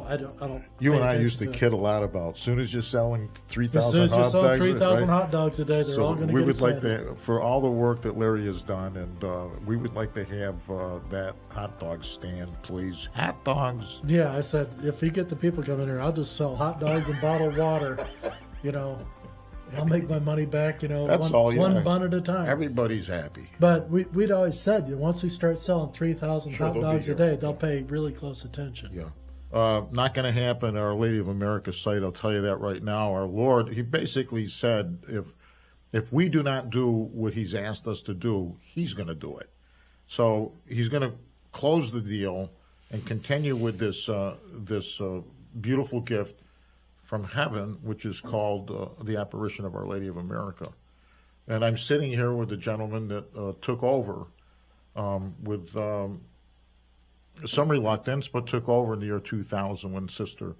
I don't. You and I used to kid a lot about, as soon as you're selling 3,000 as soon as hot you're dogs, selling 3,000 right? hot dogs a day, they're So all going to we get would excited. like to, for all the work that Larry has done, and we would like to have that hot dog stand, please. Hot dogs. Yeah, I said, if you get the people coming here, I'll just sell hot dogs and bottled water. You know, I'll make my money back, That's one bun at a time. Everybody's happy. But we'd always said, once we start selling 3,000 Sure, hot they'll be dogs a here. day, they'll pay really close attention. Yeah. Not going to happen at Our Lady of America site, I'll tell you that right now. Our Lord, he basically said, if we do not do what he's asked us to do, he's going to do it. So he's going to close the deal and continue with this beautiful gift from heaven, which is called the Apparition of Our Lady of America. And I'm sitting here with the gentleman that took over with some reluctance, but took over in the year 2000 when Sister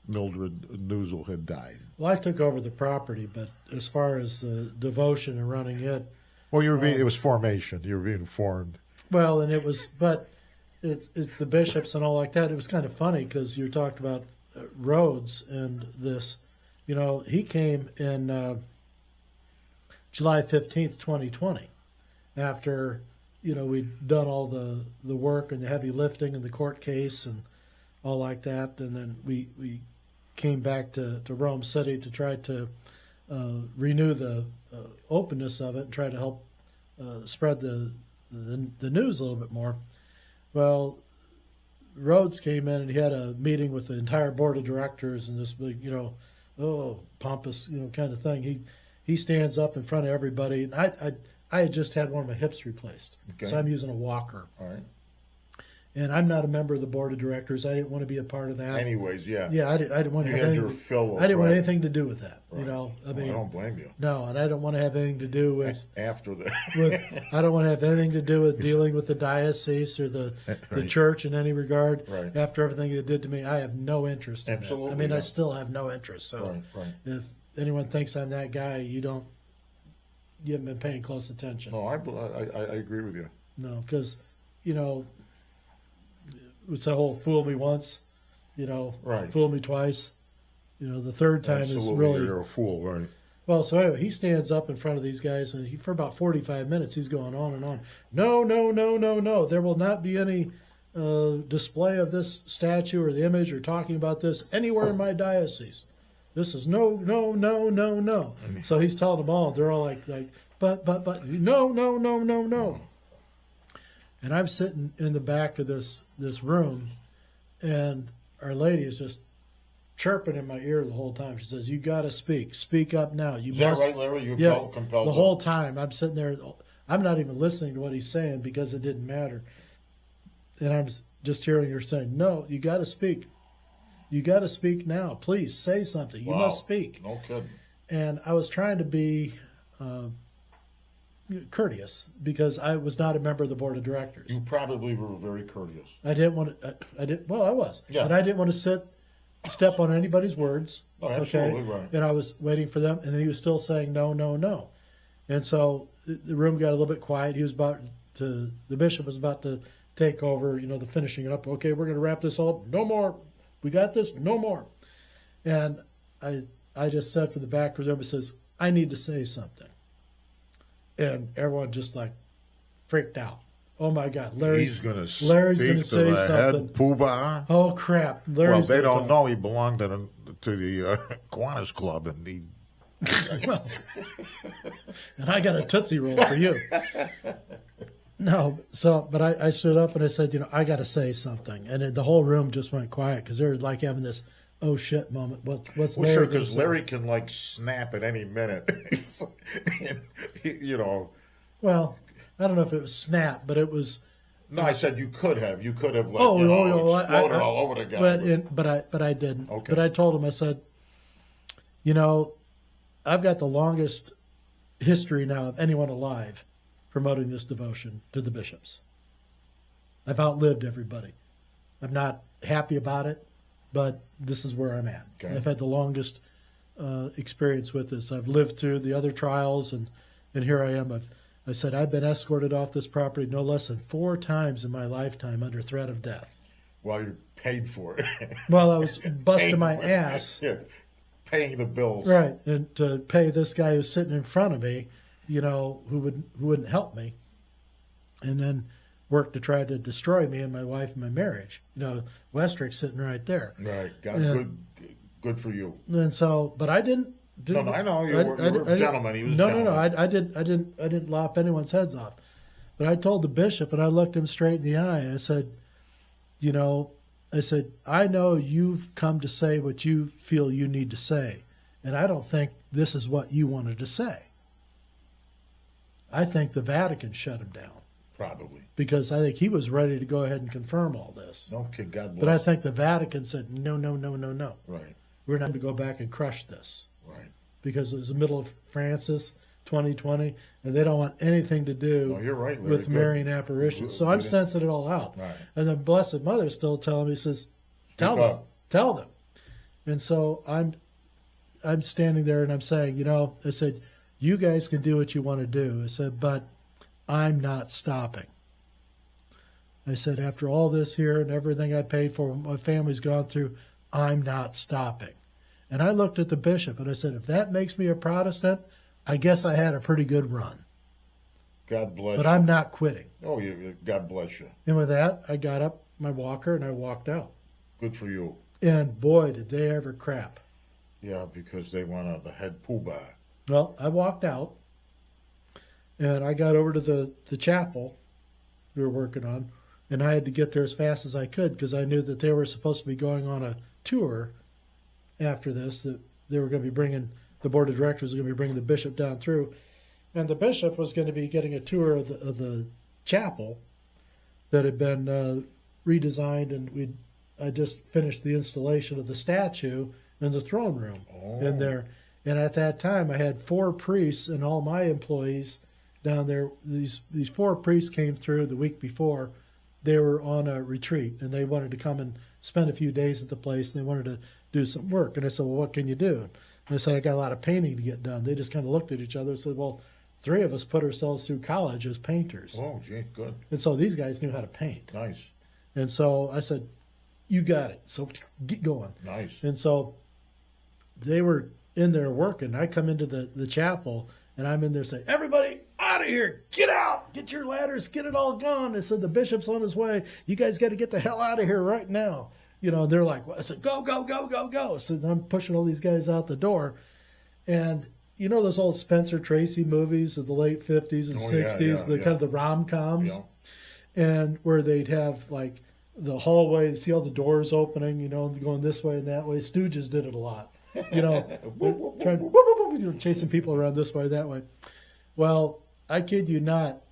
Mildred Newsel had died. Well, I took over the property, but as far as devotion and running it, Well, it was formation. You were being formed. well, and it's the bishops and all like that. It was kind of funny because you talked about Rhodes and this. He came in July 15th, 2020, after we'd done all the work and the heavy lifting and the court case and all like that, and then we came back to Rome City to try to renew the openness of it and try to help spread the news a little bit more. Well, Rhodes came in and he had a meeting with the entire board of directors and this big, pompous, kind of thing. He stands up in front of everybody, and I had just had one of my hips replaced, Okay. so I'm using a walker. All right. And I'm not a member of the board of directors. I didn't want to be a part of that. Anyways, yeah. Yeah, I didn't want to You have had anything. your fill of, I didn't want right. anything to do with that. Right. I I don't blame you. no, and I don't want to have anything to do with. After that. I don't want to have anything to do with dealing with the diocese or the Right. church in any regard. Right. After everything it did to me, I have no interest in Absolutely it. I mean, I not. still have no interest. So Right. if anyone thinks I'm that guy, you haven't been paying close attention. No, I agree with you. No, because, it's the whole fool me once, Right. fool me twice. The third time Absolutely, is really. you're a fool, right? Well, so anyway, he stands up in front of these guys, and for about 45 minutes, he's going on and on. No, no, no, no, no. There will not be any display of this statue or the image or talking about this anywhere in my diocese. This is no, no, no, no, no. So he's telling them all. They're all like, but, no, no, no, no, no. And I'm sitting in the back of this room, and Our Lady is just chirping in my ear the whole time. She says, "You got to speak. Speak up now. You Is must." that right, Larry? You felt compelled the to- whole time. I'm sitting there. I'm not even listening to what he's saying because it didn't matter. And I'm just hearing her saying, "No, you got to speak. You got to speak now. Please say something. You Wow. must speak." No kidding. And I was trying to be courteous because I was not a member of the board of directors. You probably were very courteous. I didn't want to. I did. Well, I was, Yeah. but I didn't want to step on anybody's words. No, absolutely right. And I was waiting for them, and he was still saying no, no, no. And so the room got a little bit quiet. The bishop was about to take over, the finishing up. Okay, we're going to wrap this all up. No more. We got this. No more. And I just said from the back of the room, it says, "I need to say something." And everyone just freaked out. Oh my God, He's going to Larry's speak gonna to say the something. head poobah. Oh crap! Well, Larry's they gonna don't talk. know he belonged to the Kiwanis Club, and he. Well, and I got a Tootsie Roll for you. No, but I stood up and I said, I got to say something, and the whole room just went quiet because they were having this oh shit moment. What's Well, Larry sure, gonna because say? Larry can snap at any minute. Well, I don't know if it was snap, but it was. No, I said you could have exploded I- all over the guy. But I didn't. Okay. But I told him, I said, I've got the longest history now of anyone alive promoting this devotion to the bishops. I've outlived everybody. I'm not happy about it, but this is where I'm at. Okay. I've had the longest experience with this. I've lived through the other trials, and here I am. I said I've been escorted off this property no less than 4 times in my lifetime under threat of death. While you're paid for it. Well, I was busting Paying my for it. ass. Yeah, paying the bills. Right, and to pay this guy who's sitting in front of me, who wouldn't help me, and then work to try to destroy me and my wife and my marriage. Westrick's sitting right there. Right. Good for you. And so, but I didn't. No, I know you were a gentleman. He was a gentleman. No. I didn't lop anyone's heads off. But I told the bishop, and I looked him straight in the eye. I said, I know you've come to say what you feel you need to say, and I don't think this is what you wanted to say. I think the Vatican shut him down. Probably. Because I think he was ready to go ahead and confirm all this. Okay, God bless. But I think the Vatican said, no. Right. We're not going to go back and crush this. Right. Because it was the middle of Francis, 2020, and they don't want anything to do No, you're right, Larry. with Marian Apparitions. So I'm sensing it all out. Right. And the Blessed Mother's still telling me, says, tell them. And so I'm standing there and I'm saying, I said, you guys can do what you want to do. I said, but I'm not stopping. I said, after all this here and everything I paid for, what my family's gone through, I'm not stopping. And I looked at the bishop and I said, if that makes me a Protestant, I guess I had a pretty good run. God bless But you. I'm not quitting. Oh, God bless you. And with that, I got up my walker and I walked out. Good for you. And boy, did they ever crap. Yeah, because they want the head poobah. Well, I walked out and I got over to the chapel we were working on, and I had to get there as fast as I could because I knew that they were supposed to be going on a tour after this, that they were going to be bringing, the board of directors was going to be bringing the bishop down through. And the bishop was going to be getting a tour of the chapel that had been redesigned, and I just finished the installation of the statue in the throne room in there. And at that time, I had 4 priests and all my employees down there. These 4 priests came through the week before. They were on a retreat, and they wanted to come and spend a few days at the place, and they wanted to do some work. And I said, well, what can you do? And I said, I got a lot of painting to get done. They just kind of looked at each other and said, well, 3 of us put ourselves through college as painters. Oh, gee, good. And so these guys knew how to paint. Nice. And so I said, you got it. So get going. Nice. And so they were in there working. I come into the chapel, and I'm in there saying, everybody out of here, get out, get your ladders, get it all gone. I said, the bishop's on his way. You guys got to get the hell out of here right now. They're like, I said, go, go, go, go, go. So I'm pushing all these guys out the door. And those old Spencer Tracy movies of the late 50s and 60s, kind of the rom-coms, and where they'd have like the hallway, see all the doors opening, going this way and that way. Stooges did it a lot. Chasing people around this way, that way. Well, I kid you not,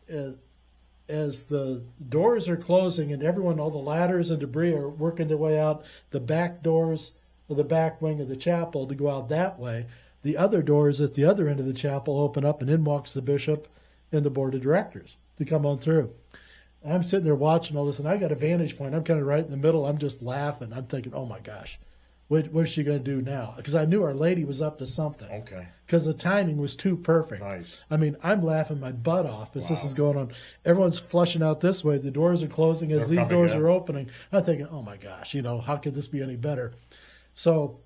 as the doors are closing and everyone, all the ladders and debris are working their way out, the back doors of the back wing of the chapel to go out that way, the other doors at the other end of the chapel open up, and in walks the bishop and the board of directors to come on through. I'm sitting there watching all this, and I got a vantage point. I'm kind of right in the middle. I'm just laughing. I'm thinking, oh, my gosh. What's she going to do now? Because I knew Our Lady was up to something. Okay. Because the timing was too perfect. Nice. I mean, I'm laughing my butt off as this is going on. Everyone's flushing out this way. The doors are closing as these doors are opening. I'm thinking, oh, my gosh, how could this be any better? So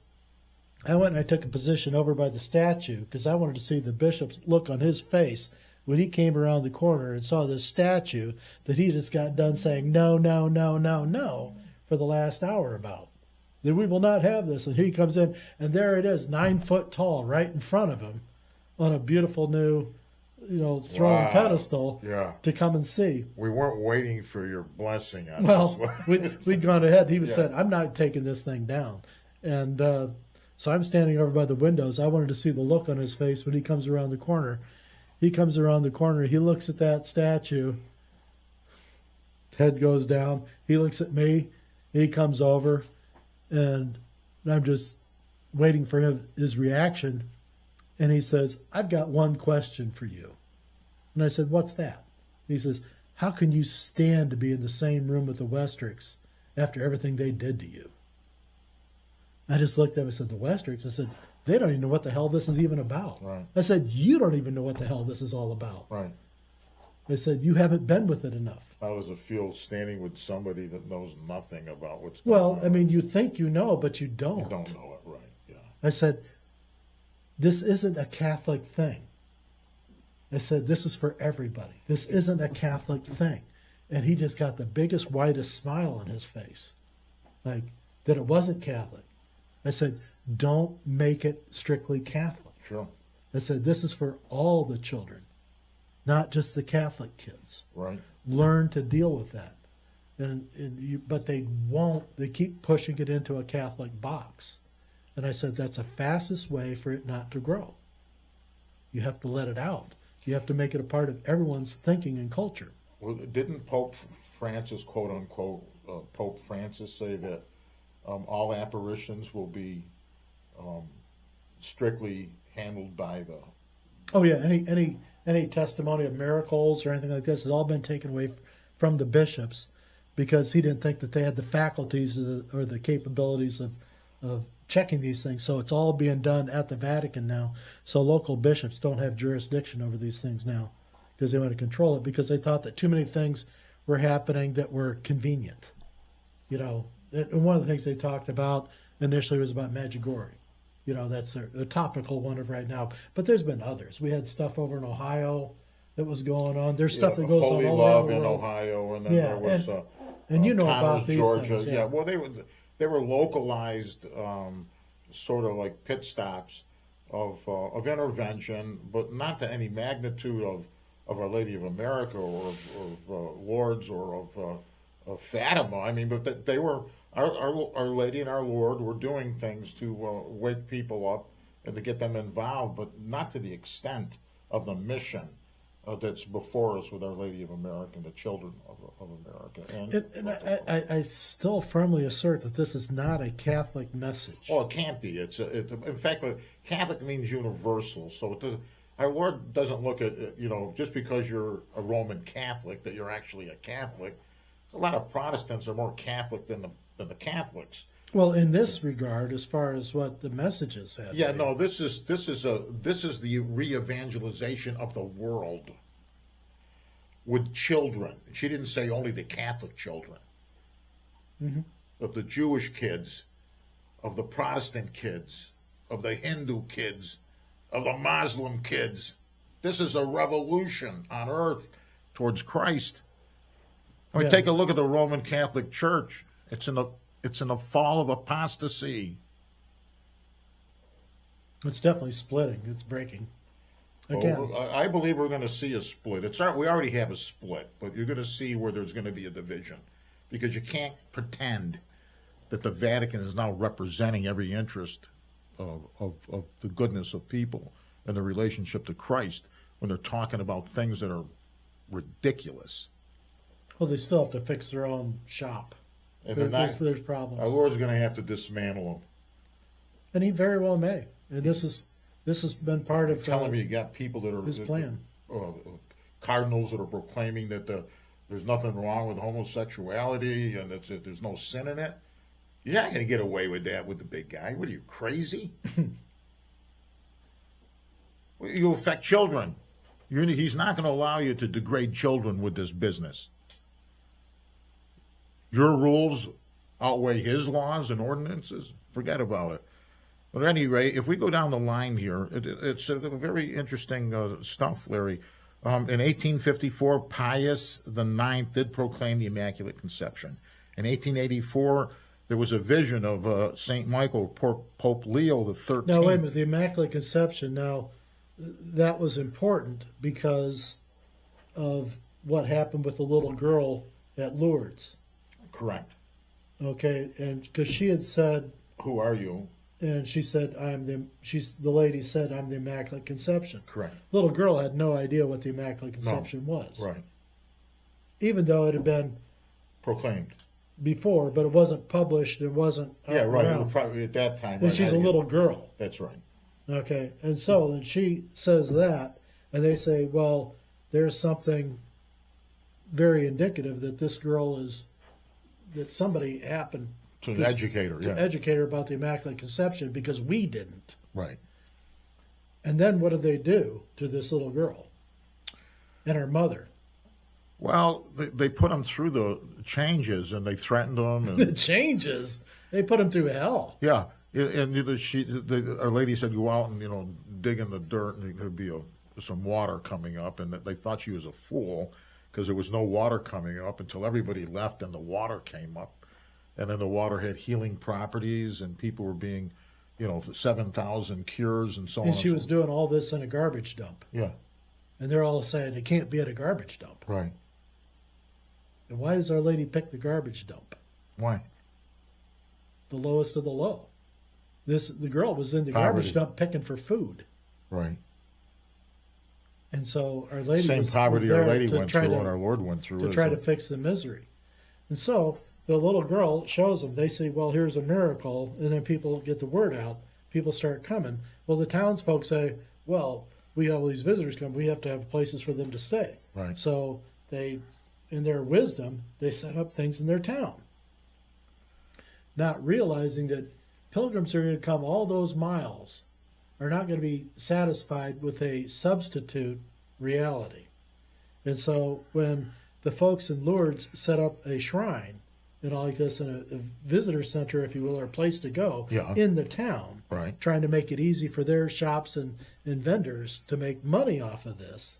I went and I took a position over by the statue because I wanted to see the bishop's look on his face when he came around the corner and saw this statue that he just got done saying no, no, no, no, no for the last hour about. That we will not have this. And he comes in, and there it is, 9 foot tall, right in front of him, on a beautiful new, throne pedestal to come and see. We weren't waiting for your blessing on this one. We'd gone ahead. He said, I'm not taking this thing down. And so I'm standing over by the windows. I wanted to see the look on his face when he comes around the corner. He comes around the corner. He looks at that statue. Head goes down. He looks at me. He comes over. And I'm just waiting for his reaction. And he says, I've got one question for you. And I said, what's that? He says, how can you stand to be in the same room with the Westricks after everything they did to you? I just looked at him and said, the Westricks? I said, they don't even know what the hell this is even about. Right. I said, you don't even know what the hell this is all about. Right. I said, you haven't been with it enough. How does it feel standing with somebody that knows nothing about what's going Well, on? I mean, you think you know, but you don't. You don't know it, right? Yeah. I said, this isn't a Catholic thing. I said, this is for everybody. This isn't a Catholic thing. And he just got the biggest, whitest smile on his face, like that it wasn't Catholic. I said, don't make it strictly Catholic. Sure. I said, this is for all the children, not just the Catholic kids. Right. Learn to deal with that. But they won't. They keep pushing it into a Catholic box. And I said, that's the fastest way for it not to grow. You have to let it out. You have to make it a part of everyone's thinking and culture. Well, didn't Pope Francis, quote unquote, Pope Francis say that all apparitions will be strictly handled by the... Oh yeah, any testimony of miracles or anything like this has all been taken away from the bishops because he didn't think that they had the faculties or the capabilities of checking these things. So it's all being done at the Vatican now. So local bishops don't have jurisdiction over these things now because they want to control it because they thought that too many things were happening that were convenient. You know, and one of the things they talked about initially was about Medjugorje. You know, that's a topical one of right now. But there's been others. We had stuff over in Ohio that was going on. There's stuff that goes Holy on all Love over the in world. Ohio, and then Yeah, there was and you know Connors, about these Georgia. things. Yeah, well, they were localized, sort of like pit stops of intervention, but not to any magnitude of Our Lady of America or of Lourdes or of Fatima. I mean, but they were Our Lady and our Lord were doing things to wake people up and to get them involved, but not to the extent of the mission that's before us with Our Lady of America and the children of America. And I still firmly assert that this is not a Catholic message. Oh, it can't be. In fact, Catholic means universal. So our Lord doesn't look at, just because you're a Roman Catholic, that you're actually a Catholic. A lot of Protestants are more Catholic than the Catholics. Well, in this regard, as far as what the messages have. Yeah, no, this is the re-evangelization of the world with children. She didn't say only the Catholic children, of the Jewish kids, of the Protestant kids, of the Hindu kids, of the Muslim kids. This is a revolution on earth towards Christ. I mean, take a look at the Roman Catholic Church. It's in the fall of apostasy. It's definitely splitting. It's breaking. Again. Well, I believe we're going to see a split. We already have a split, but you're going to see where there's going to be a division, because you can't pretend that the Vatican is now representing every interest of the goodness of people and the relationship to Christ when they're talking about things that are ridiculous. Well, they still have to fix their own shop. And there's problems. Our Lord's going to have to dismantle them. And he very well may. And this has been part of telling me you got people that are his plan. Cardinals that are proclaiming that there's nothing wrong with homosexuality and there's no sin in it. You're not going to get away with that with the big guy. What are you, crazy? You affect children. He's not going to allow you to degrade children with this business. Your rules outweigh his laws and ordinances. Forget about it. But at any rate, if we go down the line here, it's a very interesting stuff, Larry. In 1854, Pius IX did proclaim the Immaculate Conception. In 1884, there was a vision of St. Michael, Pope Leo XIII. Now, wait a minute, the Immaculate Conception. Now, that was important because of what happened with the little girl at Lourdes. Correct. Okay, and because she had said, "Who are you?" And she said, the lady said, "I'm the Immaculate Conception." Correct. Little girl had no idea what the Immaculate Conception was. Right. Even though it had been proclaimed before, but it wasn't published. It wasn't right. around. It was probably at that time. And right, she's a little girl. That's right. Okay, and so then she says that, and they say, well, there's something very indicative that this girl that somebody happened to educate her about the Immaculate Conception because we didn't. Right. And then what did they do to this little girl and her mother? Well, they put him through the changes, and they threatened him. The And changes, they put him through hell. yeah, and our lady said, go out and dig in the dirt, and there'd be some water coming up, and they thought she was a fool because there was no water coming up until everybody left, and the water came up, and then the water had healing properties, and people were being, 7,000 cures and so on. And she was doing all this in a garbage dump. Yeah, And they're all saying it can't be at a garbage dump. right. And why does Our Lady pick the garbage dump? Why? The lowest of the low. The girl was in the Poverty. garbage dump picking for food. Right. And so Our Lady Same was poverty there Our Lady to went try through to, and our Lord went through. to try to fix the misery. And so the little girl shows them. They say, well, here's a miracle. And then people get the word out. People start coming. Well, the townsfolk say, well, we have all these visitors come. We have to have places for them to stay. Right. So they, in their wisdom, they set up things in their town, not realizing that pilgrims are going to come all those miles, are not going to be satisfied with a substitute reality. And so when the folks in Lourdes set up a shrine, like this, in a visitor center, if you will, or a place to go in the town, Right. trying to make it easy for their shops and vendors to make money off of this.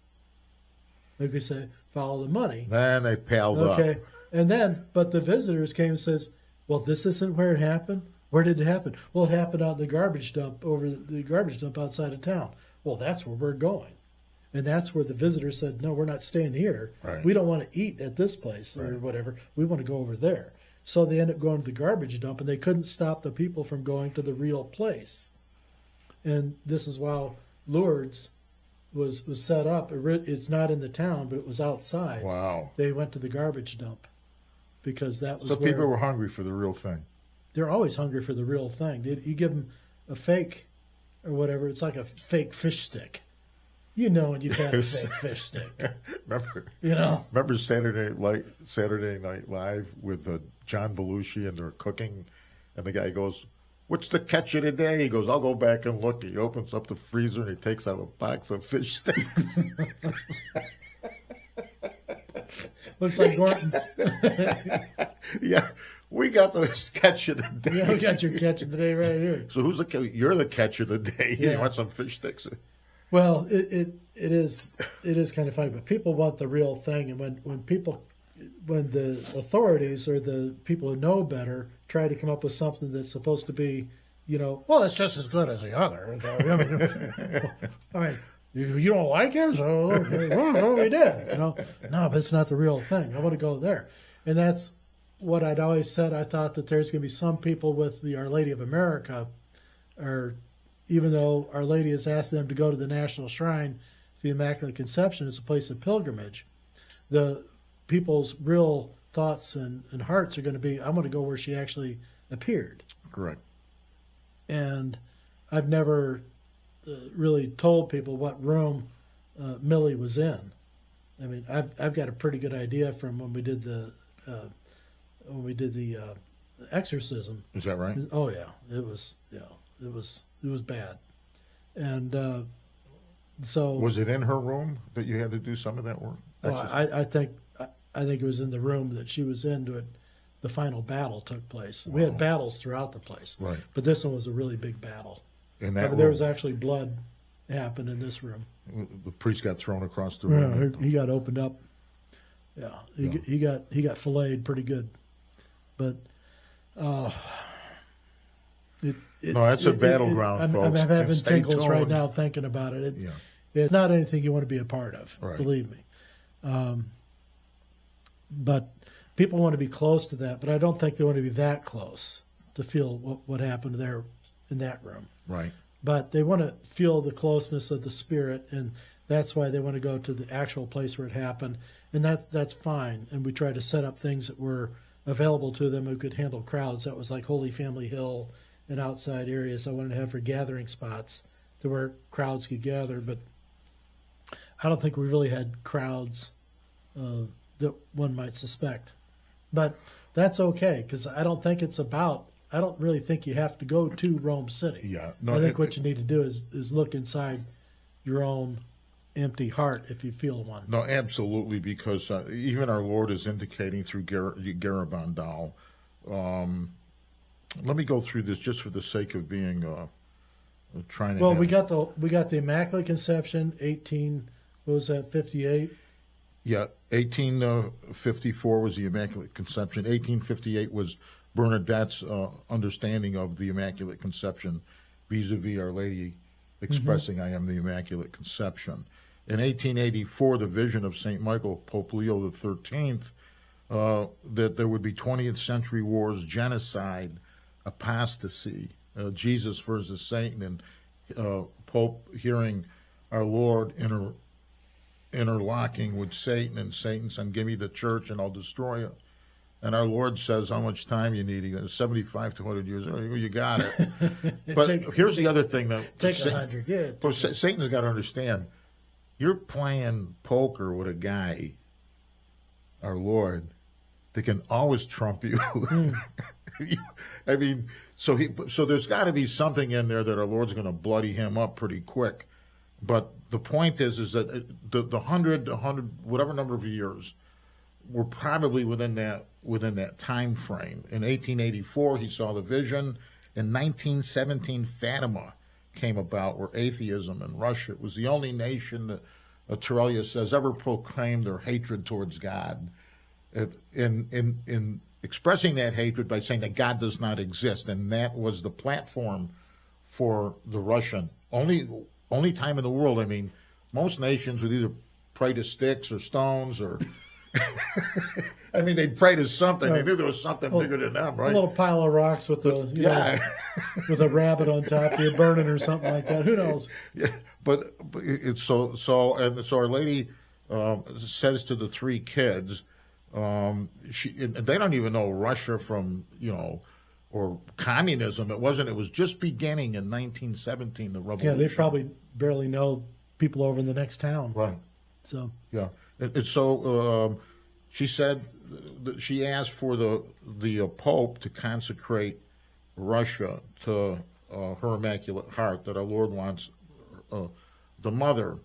Like we say, follow the money. Then they paled up. Okay. And then, but the visitors came and says, well, this isn't where it happened. Where did it happen? Well, it happened out in the garbage dump, over the garbage dump outside of town. Well, that's where we're going. And that's where the visitors said, no, we're not staying here. Right. We don't want to eat at this place or whatever. We want to go over there. So they ended up going to the garbage dump, and they couldn't stop the people from going to the real place. And this is why Lourdes was set up. It's not in the town, but it was outside. Wow. They went to the garbage dump because that was So where people were hungry for the real thing. they're always hungry for the real thing. You give them a fake or whatever, it's like a fake fish stick. You know when you've had a fake fish stick. Remember Saturday Night Live with John Belushi, and they're cooking, and the guy goes, "What's the catch of the day?" He goes, "I'll go back and look." He opens up the freezer and he takes out a box of fish sticks. Looks like Gorton's. Yeah, we got the catch of the day. Yeah, we got your catch of the day right here. So who's you're the catch of the day? Yeah. You want some fish sticks? Well, it is kind of funny, but people want the real thing, and when the authorities or the people who know better try to come up with something that's supposed to be, well, it's just as good as the other. I mean, you don't like it, so well, we did. No, but it's not the real thing. I want to go there, and that's what I'd always said. I thought that there's going to be some people with the Our Lady of America, or even though Our Lady has asked them to go to the National Shrine, the Immaculate Conception is a place of pilgrimage, the people's real thoughts and hearts are going to be, I'm going to go where she actually appeared. Correct. And I've never really told people what room Millie was in. I mean, I've got a pretty good idea from when we did the exorcism. Is that right? Oh yeah, it was bad, and so Was it in her room that you had to do some of that work? well, I think it was in the room that she was in. The final battle took place. We had battles throughout the place, Right. But this one was a really big battle. In that room, There was actually blood happened in this room. the priest got thrown across the room. He got opened up. Yeah, he got filleted pretty good, but No, that's a battleground, I'm folks. having And stay tingles right tuned. now thinking about it. Yeah. It's not anything you want to be a part of, Right. believe me. But people want to be close to that, but I don't think they want to be that close to feel what happened there in that room. Right. But they want to feel the closeness of the Spirit, and that's why they want to go to the actual place where it happened, and that's fine. And we try to set up things that were available to them who could handle crowds. That was like Holy Family Hill and outside areas I wanted to have for gathering spots to where crowds could gather. But I don't think we really had crowds that one might suspect. But that's okay, because I don't really think you have to go to Rome City. Yeah. I think what you need to do is look inside your own empty heart if you feel one. No, absolutely, because even our Lord is indicating through Garabandal. Let me go through this just for the sake of being trying to. Well, we got the Immaculate Conception, 58? Yeah, 1854 was the Immaculate Conception. 1858 was Bernadette's understanding of the Immaculate Conception vis-a-vis Our Lady expressing, I am the Immaculate Conception. In 1884, the vision of St. Michael, Pope Leo XIII, that there would be 20th century wars, genocide, apostasy, Jesus versus Satan, and Pope hearing our Lord interlocking with Satan, and Satan saying, give me the church and I'll destroy it. And our Lord says, how much time you need? He goes, 75 to 100 years. Oh, you got it. But here's the other thing that Take 100, yeah. Satan's got to understand. You're playing poker with a guy, our Lord, that can always trump you. I mean, so there's got to be something in there that our Lord's going to bloody him up pretty quick. But the point is that the 100, whatever number of years, were probably within that time frame. In 1884, he saw the vision. In 1917, Fatima came about, where atheism in Russia was the only nation that Terrellia says ever proclaimed their hatred towards God. In expressing that hatred by saying that God does not exist, and that was the platform for the Russian. Only time in the world. I mean, most nations would either pray to sticks or stones or. I mean, they'd pray to something. They knew there was something bigger than them, right? A little pile of rocks with with a rabbit on top, you burn it or something like that. Who knows? Yeah, but it's so Our Lady says to the three kids, they don't even know Russia from or communism. It wasn't. It was just beginning in 1917. The revolution. Yeah, they probably barely know people over in the next town. Right. So yeah, so she said that she asked for the Pope to consecrate Russia to her Immaculate Heart, that our Lord wants the mother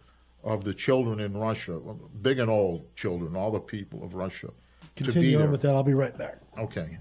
of the children in Russia, big and old children, all the people of Russia, to be continue there. on with that. I'll be right back. Okay.